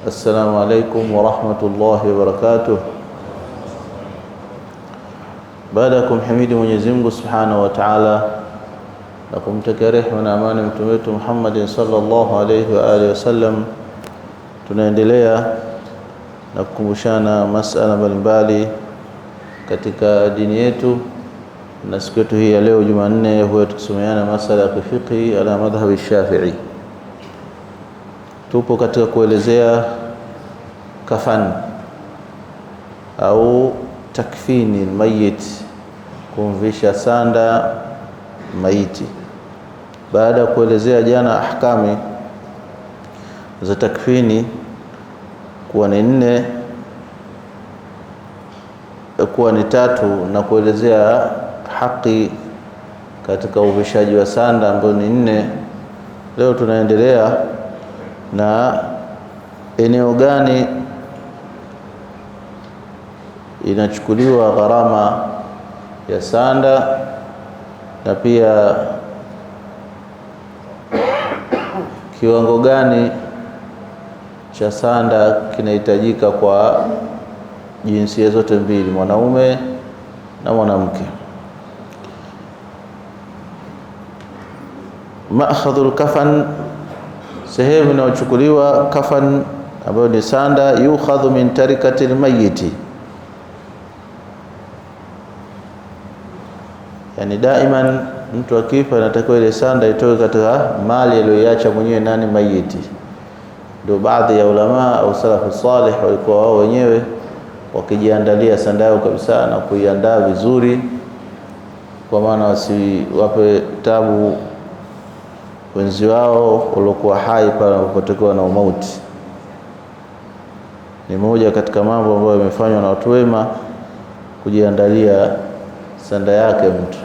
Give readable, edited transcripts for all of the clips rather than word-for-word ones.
السلام عليكم ورحمة الله وبركاته. بعدكم حميد Mwenyezi Mungu Subhanahu wa Ta'ala na kumtakia rehema na amani mtume wetu Muhammad sallallahu alayhi wa alihi wasallam. Tunaendelea na kukumbushana masala mbalimbali katika dini yetu, na siku yetu hii ya leo Jumanne huwa tukisomeana masala ya fiqh ala madhhab Shafi'i. Tupo katika kuelezea kafan au takfini mayit, kumvisha sanda maiti. Baada ya kuelezea jana ahkami za takfini kuwa ni 4, kuwa ni 3, na kuelezea haki katika uvishaji wa sanda ambayo ni 4, leo tunaendelea na eneo gani inachukuliwa gharama ya sanda, na pia kiwango gani cha sanda kinahitajika kwa jinsia zote mbili, mwanaume na mwanamke. Ma'khadhul kafan, sehemu inayochukuliwa kafan ambayo ni sanda, yukhadhu min tarikati almayyiti, yani daiman mtu akifa anatakiwa ile sanda itoke katika mali aliyoiacha mwenyewe nani, mayiti. Ndio baadhi ya ulama au salafu salih walikuwa wao wenyewe wakijiandalia sanda yao kabisa na kuiandaa vizuri, kwa maana wasiwape tabu wenzi wao waliokuwa hai pale wanapotokewa na umauti. Ni moja katika mambo ambayo yamefanywa na watu wema, kujiandalia sanda yake mtu,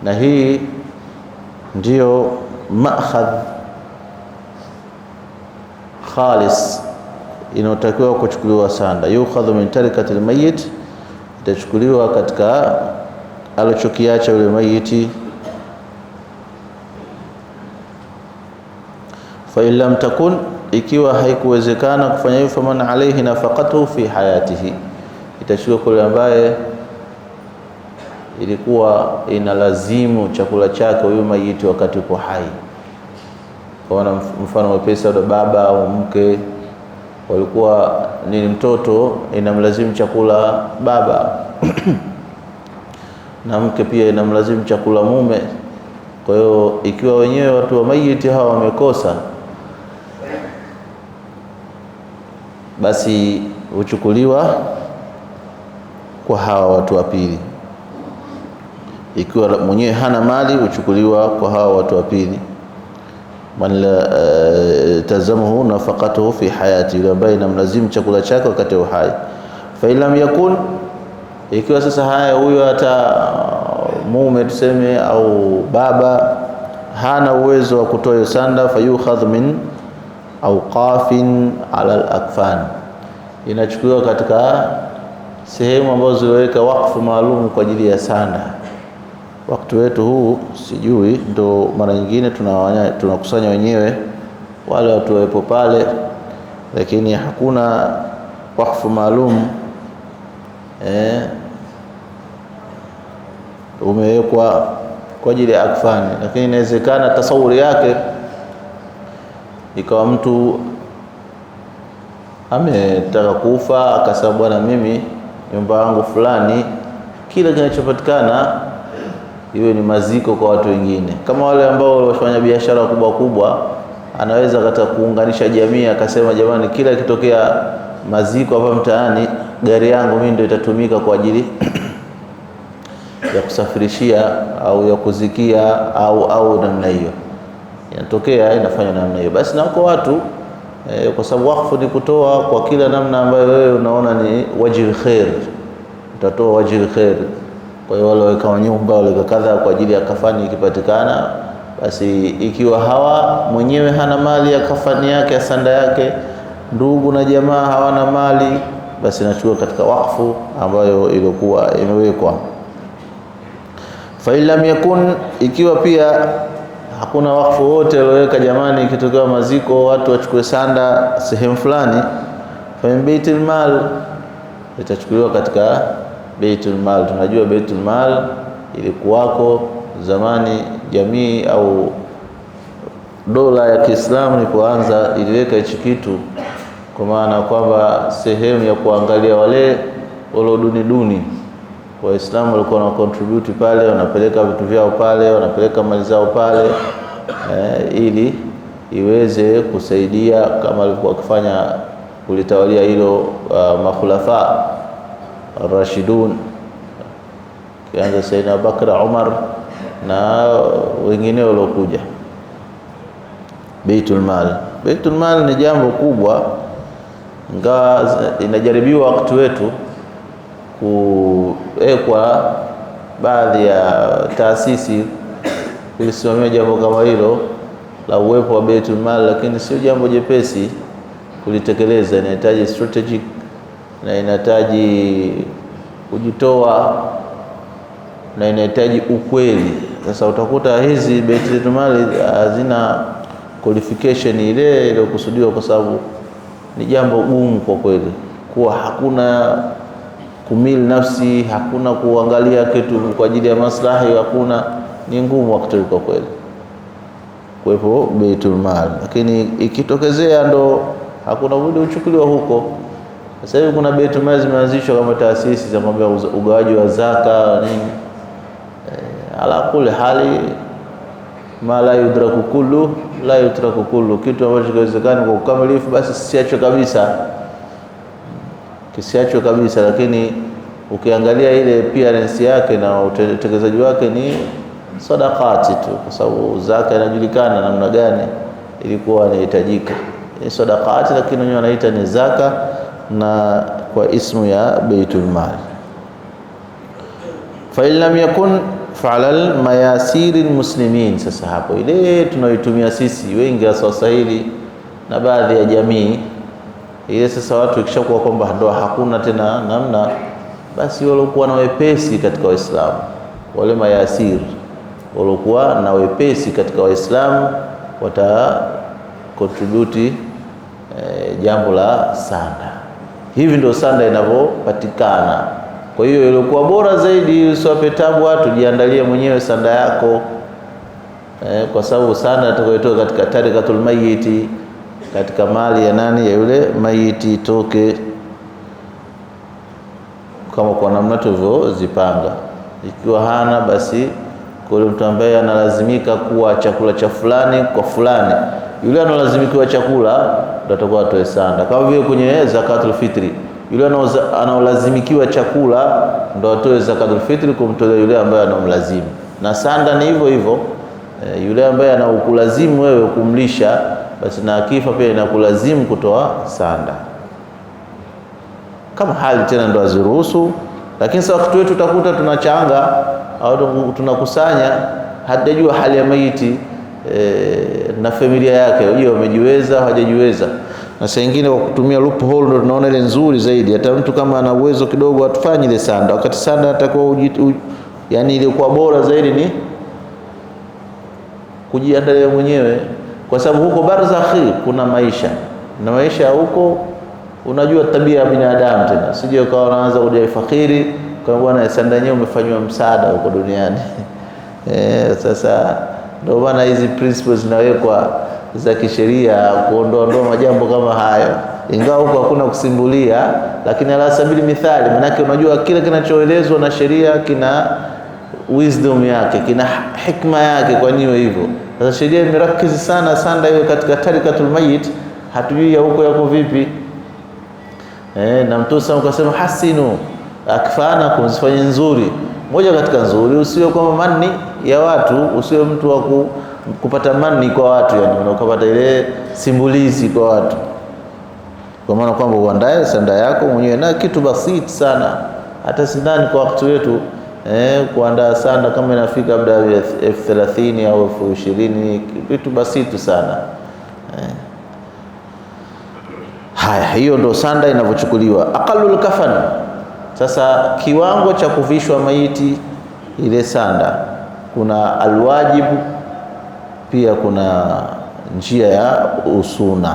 na hii ndiyo ma'khadh khalis inayotakiwa kuchukuliwa sanda. Yukhadhu min tarikati almayyit, itachukuliwa katika alichokiacha yule mayiti. Fa in lam takun, ikiwa haikuwezekana kufanya hivyo, faman alayhi nafaqatuhu fi hayatihi, itachukua kule ambaye ilikuwa inalazimu chakula chake huyu mayiti wakati upo hai. Kwa mfano pesa ya baba au mke walikuwa ni mtoto, inamlazimu chakula baba na mke pia inamlazimu chakula mume. Kwa hiyo ikiwa wenyewe watu wa mayiti hawa wamekosa, basi huchukuliwa kwa hawa watu wa pili. Ikiwa mwenyewe hana mali, huchukuliwa kwa hawa watu wa pili. Man la tazamuhu nafaqatuhu fi hayati, yule ambaye inamlazimu chakula chake wakati wa uhai. Fa ilam yakun, ikiwa sasa haya huyo hata mume tuseme au baba hana uwezo wa kutoa hiyo sanda, fayukhadhu min awqafin ala al-akfan, inachukuliwa katika sehemu ambazo ziliweka wakfu maalum kwa ajili ya sanda. Wakati wetu huu sijui, ndo mara nyingine tunakusanya wenyewe wale watu wapo pale, lakini hakuna wakfu maalum umewekwa kwa ajili ya akfani. Lakini inawezekana tasawuri yake ikawa mtu ametaka kufa akasema, bwana, mimi nyumba yangu fulani kila kinachopatikana iwe ni maziko kwa watu wengine. Kama wale ambao wafanya biashara kubwa kubwa, anaweza katika kuunganisha jamii akasema, jamani, kila kitokea maziko hapa mtaani, gari yangu mimi ndio itatumika kwa ajili ya kusafirishia au ya kuzikia au namna hiyo. Inatokea inafanya namna hiyo. Basi na kwa watu kwa sababu wakfu ni kutoa kwa kila namna ambayo wewe unaona ni wajhi khair, utatoa wajhi khair. Kwa hiyo wale weka nyumba, wale kadha kwa ajili ya kafani ikipatikana, basi ikiwa hawa mwenyewe hana mali ya kafani yake, ya sanda yake, ndugu na jamaa hawana mali, basi nachukua katika wakfu ambayo ilikuwa imewekwa. Fa illam yakun, ikiwa pia hakuna wakfu wote alioweka jamani, ikitokea maziko watu wachukue sanda sehemu fulani, fa baitul mal, itachukuliwa katika baitul mal. Tunajua baitul mal ilikuwako zamani, jamii au dola ya Kiislamu ilipoanza iliweka hichi kitu, kwa maana kwamba sehemu ya kuangalia wale duni. Waislamu walikuwa na contribute pale, wanapeleka vitu vyao pale, wanapeleka mali zao pale, ili iweze kusaidia kama alikuwa akifanya kulitawalia hilo makhulafa ar-rashidun, kianza Sayyidina Bakr, Umar na wengine waliokuja. Baitul mal ni jambo kubwa, ingawa inajaribiwa wakati wetu kuwekwa baadhi ya taasisi kulisimamia jambo kama hilo la uwepo wa baitul mal, lakini sio jambo jepesi kulitekeleza. Inahitaji strategic na inahitaji kujitoa na inahitaji ukweli. Sasa utakuta hizi baitul mal hazina qualification ile iliyokusudiwa, kwa sababu ni jambo gumu kwa kweli, kuwa hakuna kumili nafsi, hakuna kuangalia kitu kwa ajili ya maslahi, hakuna, ni ngumu wakati kwa kweli kuwepo baitul mal. Lakini ikitokezea ndo hakuna budi uchukuliwa huko. Sasa hivi kuna baitul mal zimeanzishwa kama taasisi za mambo ya ugawaji wa zaka nini. Ala kule hali ma la yudraku kullu la yutraku kullu, kitu ambacho kiwezekana kwa ukamilifu basi kisiachwe kabisa. Lakini ukiangalia ile appearance yake na utekelezaji wake ni sadaqati tu, kwa sababu zaka inajulikana namna gani ilikuwa inahitajika. Ni sadaqati, lakini wenyewe wanaita ni zaka na kwa ismu ya baitul mal. Fa illam yakun fa'alal mayasiril muslimin. Sasa hapo ile tunayoitumia sisi wengi wa Waswahili na baadhi ya jamii ile, sasa watu ikishakuwa kwamba ndo hakuna tena namna, basi walikuwa na wepesi katika Waislamu, wale mayasir walikuwa na wepesi katika Waislamu wata contribute jambo la sanda. Hivi ndio sanda inavyopatikana. Kwa hiyo ilikuwa bora zaidi usiwape tabu watu, jiandalie mwenyewe sanda yako, kwa sababu sanda itakayotoka katika tarikatul mayiti, katika mali ya nani, ya yule mayiti, itoke kama kwa namna tulivyozipanga. Ikiwa hana, basi kwa mtu ambaye analazimika kuwa chakula cha fulani kwa fulani, yule analazimikiwa chakula ndio atakuwa atoe sanda. Kama vile kwenye zakatul fitri, yule anaolazimikiwa chakula ndo atoe zakatul fitri kumtolea yule ambaye anamlazimu. Na sanda ni hivyo hivyo, yule ambaye anakulazimu wewe kumlisha, basi na akifa pia inakulazimu kutoa sanda, kama hali tena ndo aziruhusu. Lakini sasa wakati wetu utakuta tunachanga au tunakusanya, hajajua hali ya maiti na familia yake, hiyo wamejiweza hawajajiweza. Na saa nyingine kwa kutumia loophole ndo tunaona ile nzuri zaidi. Hata mtu kama ana uwezo kidogo atufanye ile sanda, wakati sanda atakuwa yani ile kwa bora zaidi ni kujiandalia mwenyewe, kwa sababu huko barzakhi kuna maisha, na maisha huko unajua tabia ya binadamu tena, sije ukawa unaanza kudai fakiri kwa bwana sanda yenyewe umefanywa msaada huko duniani. Sasa ndio bwana hizi principles zinawekwa za kisheria kuondoa majambo kama hayo, ingawa huko hakuna kusimbulia, lakini ala sabili mithali, manake unajua kile kinachoelezwa na sheria kina wisdom yake, kina hikma yake. Kwa nini hivyo? Sasa sheria imerakizi sana sanda hiyo katika tarikatul mayit, hatujui ya huko yako vipi. Na mtusa ukasema hasinu akfana, kumzifanye nzuri. Moja katika nzuri, usiwe kama mani ya watu, usiwe mtu wa kupata mani kwa watu, yani unakapata ile simbulizi kwa watu, kwa maana kwamba uandae sanda yako mwenyewe na kitu basit sana. Hata sindani kwa wakati wetu kuandaa sanda kama inafika labda 30,000 au 20,000, vitu basitu sana. Haya, hiyo ndo sanda inavyochukuliwa. Aqallul kafan, sasa kiwango cha kuvishwa maiti ile sanda, kuna alwajibu pia kuna njia ya usuna.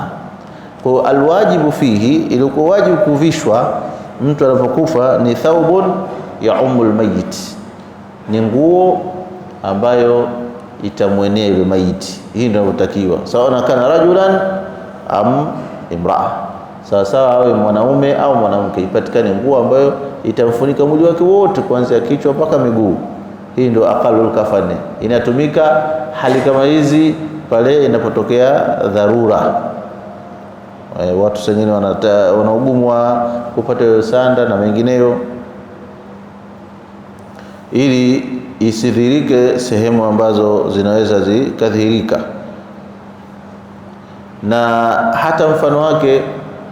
Kwa alwajibu fihi, ilikuwa wajibu kuvishwa mtu anapokufa ni thawbun ya umul mayit, ni nguo ambayo itamwenea yule maiti. Hii ndio inatakiwa, sawa na kana rajulan am imraa, sawa sawa awe mwanaume au mwanamke, ipatikane nguo ambayo itamfunika mwili wake wote kuanzia kichwa mpaka miguu. Hii ndio aqalul kafani. Inatumika hali kama hizi pale inapotokea dharura. Watu wengine wana ugumu wa kupata sanda na mengineyo, ili isidhirike sehemu ambazo zinaweza zikadhirika. Na hata mfano wake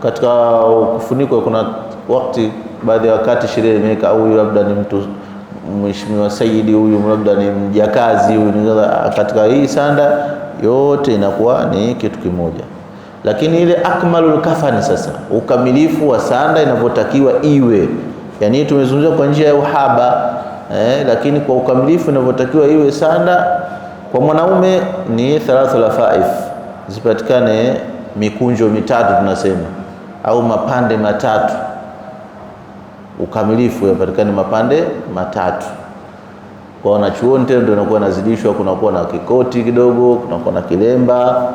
katika kufunikwa, kuna wakati, baadhi ya wakati sheria imeweka au labda ni mtu mheshimiwa sayyidi, huyu labda ni mjakazi huyu, katika hii sanda yote inakuwa ni kitu kimoja. Lakini ile akmalul kafani, sasa ukamilifu wa sanda inavyotakiwa iwe, yani tumezungumzia kwa njia ya uhaba, lakini kwa ukamilifu inavyotakiwa iwe sanda kwa mwanaume ni 3 lafaif, zipatikane mikunjo mitatu tunasema, au mapande matatu. Ukamilifu yapatikane mapande matatu. Kwa wanachuoni tena ndio inakuwa nazidishwa, kunakuwa na kikoti kidogo, kunakuwa na kilemba,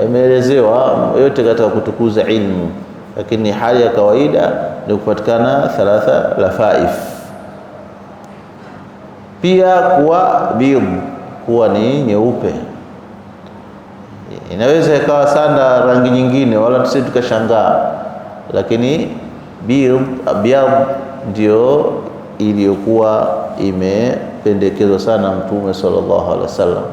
wameelezewa yote katika kutukuza ilmu, lakini hali ya kawaida ni kupatikana 3 lafaif. Pia kuwa bid, kuwa ni nyeupe. Inaweza ikawa sanda rangi nyingine wala tusi tukashangaa, lakini abyad ndio iliyokuwa imependekezwa sana Mtume sallallahu alaihi wasallam.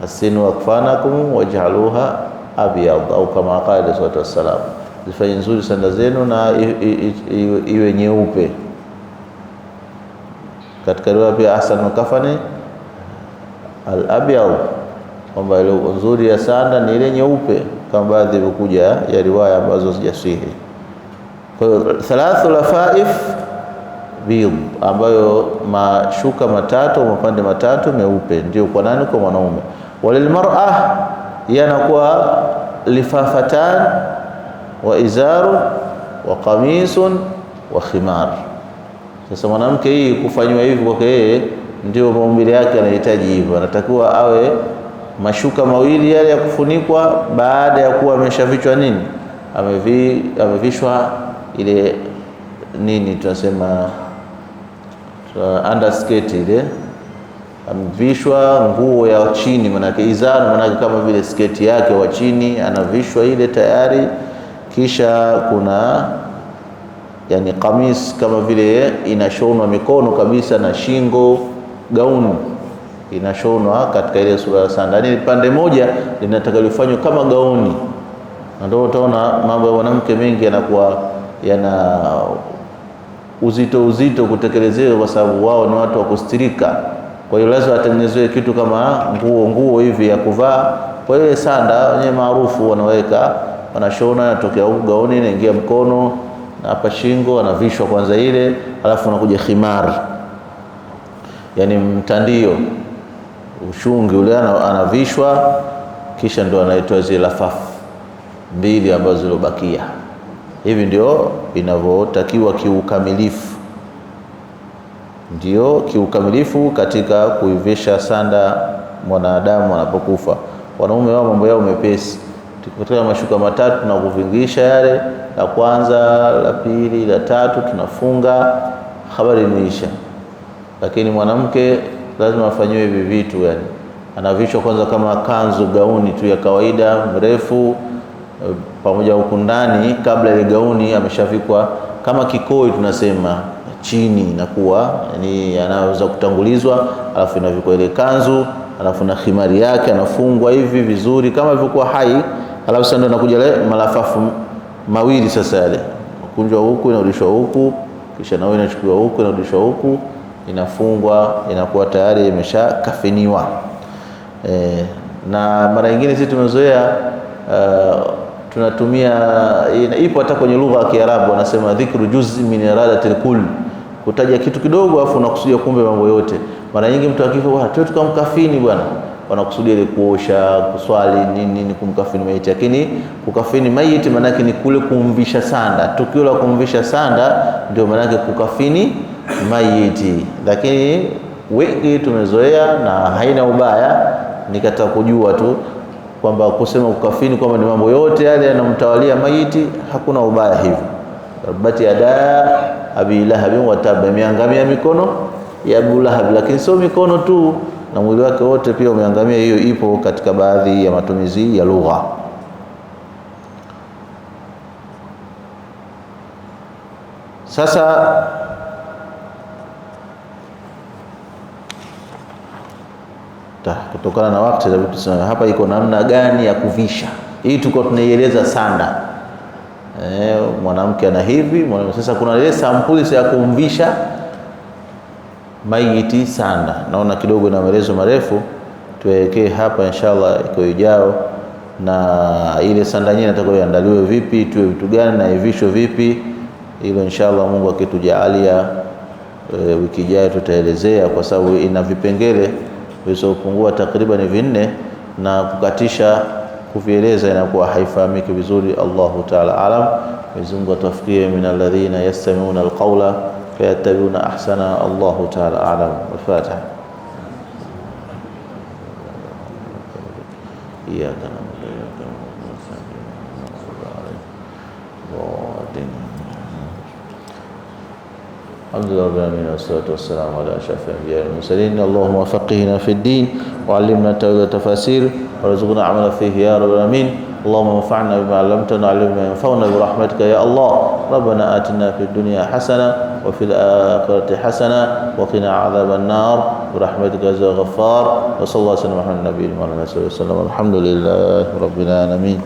Hasinu akfanakum waj'aluha abyad, au kama qala sallallahu wasallam, zifanye nzuri sanda zenu na iwe nyeupe. Katika riwaya pia ahsanu kafani al-abyad, kwamba ile nzuri ya sanda ni ile nyeupe, kama baadhi ilikuja ya riwaya ambazo zijasihi. Kwa hiyo 3 lafaif bid, ambayo mashuka matatu, mapande matatu meupe, ndio kwa nani? Kwa mwanaume. Walil mar'a yanakuwa lifafatan wa izaru wa qamisun wa khimar. Sasa mwanamke hii kufanywa hivi kwake yeye ndio maumbile yake, anahitaji hivyo, anatakiwa awe mashuka mawili yale ya kufunikwa, baada ya kuwa ameshavichwa nini, amevishwa ile nini tunasema underskirt, ile amevishwa nguo ya chini, manake izar, manake kama vile sketi yake wa chini anavishwa ile tayari. Kisha kuna yani kamis, kama vile inashonwa mikono kabisa na shingo, gauni inashonwa katika ile sura ya sanda, yani pande moja linataka lifanywe kama gauni. Ndio utaona mambo ya mwanamke mengi yanakuwa yana uzito kutekelezeka, kwa sababu wao ni watu wa kustirika. Kwa hiyo lazima atengenezewe kitu kama nguo hivi ya kuvaa. Kwa hiyo sanda wenyewe maarufu wanaweka, wanashona, inatokea huko gauni, inaingia mkono na hapa shingo, anavishwa kwanza ile, alafu unakuja khimar, yani mtandio, ushungi ule anavishwa, kisha ndio anaitoa zile lafafu mbili ambazo zilobakia. Hivi ndio inavyotakiwa kiukamilifu, ndio kiukamilifu katika kuivisha sanda mwanadamu anapokufa. Wanaume wao mambo yao mepesi, tukitoa mashuka matatu na kuvingisha yale, la kwanza, la pili, la tatu, tunafunga, habari imeisha. Lakini mwanamke lazima afanywe hivi vitu, yani anavishwa kwanza kama kanzu, gauni tu ya kawaida mrefu, pamoja huku ndani, kabla ile gauni ameshavikwa kama kikoi tunasema chini, inakuwa yani anaweza kutangulizwa, alafu inavikwa ile kanzu, alafu na khimari yake anafungwa hivi vizuri kama ilivyokuwa hai, alafu sasa ndio inakuja ile malafafu mawili. Sasa yale kunjwa huku inarudishwa huku, kisha nawe inachukua huku inarudishwa huku, inafungwa, inakuwa tayari imeshakafiniwa. Na mara nyingine sisi tumezoea tunatumia, ipo hata kwenye lugha ya Kiarabu wanasema dhikru juz'i min iradatil kull, kutaja kitu kidogo afu unakusudia kumbe mambo yote. Mara nyingi mtu akifa bwana tukamkafini bwana, wanakusudia ile kuosha, kuswali nini kumkafini maiti. Lakini kukafini maiti maana yake ni kule kumvisha sanda. Tukio la kumvisha sanda ndio maana yake kukafini maiti. Lakini wengi tumezoea na haina ubaya, nikataka kujua tu kwamba kusema kukafini kwamba ni mambo yote yale yanamtawalia maiti, hakuna ubaya hivyo. Rabati ada Abi Lahab wa tab, ameangamia mikono ya Abu Lahab, lakini sio mikono tu, na mwili wake wote pia umeangamia. Hiyo ipo katika baadhi ya matumizi ya lugha. Sasa kutokana na wakati tuseme hapa iko namna gani ya kuvisha. Hii tuko tunaieleza sanda. Mwanamke ana hivi, sasa kuna ile sampuli ya kumvisha maiti sanda. Naona kidogo na maelezo marefu, tuwekee hapa inshallah iko ijao. Na ile sanda yenyewe inatakiwa iandaliwe vipi, tuwe vitu gani na ivisho vipi, hilo inshallah Mungu akitujalia wiki ijayo tutaelezea, kwa sababu ina vipengele visopungua takriban 4 na kukatisha kuvieleza inakuwa haifahamiki vizuri. Allahu ta'ala alam. Mwenyezi Mungu atufikie min alladhina yastami'una alqawla fayattabi'una ahsana. Allahu ta'ala alam. Al-Fatiha. Iyyaka na'budu wa iyyaka nasta'in. Alhamdulillah rabbil alamin, wassalatu wassalamu ala asyrafil anbiya'i wal mursalin. Allahumma faqihna fid din wa 'allimna ta'wil tafasir warzuqna 'amala fihi ya rabbal alamin. Allahumma anfa'na bima 'allamtana wa 'allimna ma yanfa'una bi rahmatika ya Allah. Rabbana atina fid dunya hasana wa fil akhirati hasana wa qina 'adhaban nar bi rahmatika ya ghaffar. Wa sallallahu alaihi wa sallam ala nabiyina Muhammad sallallahu alaihi wa sallam. Alhamdulillahi rabbil alamin.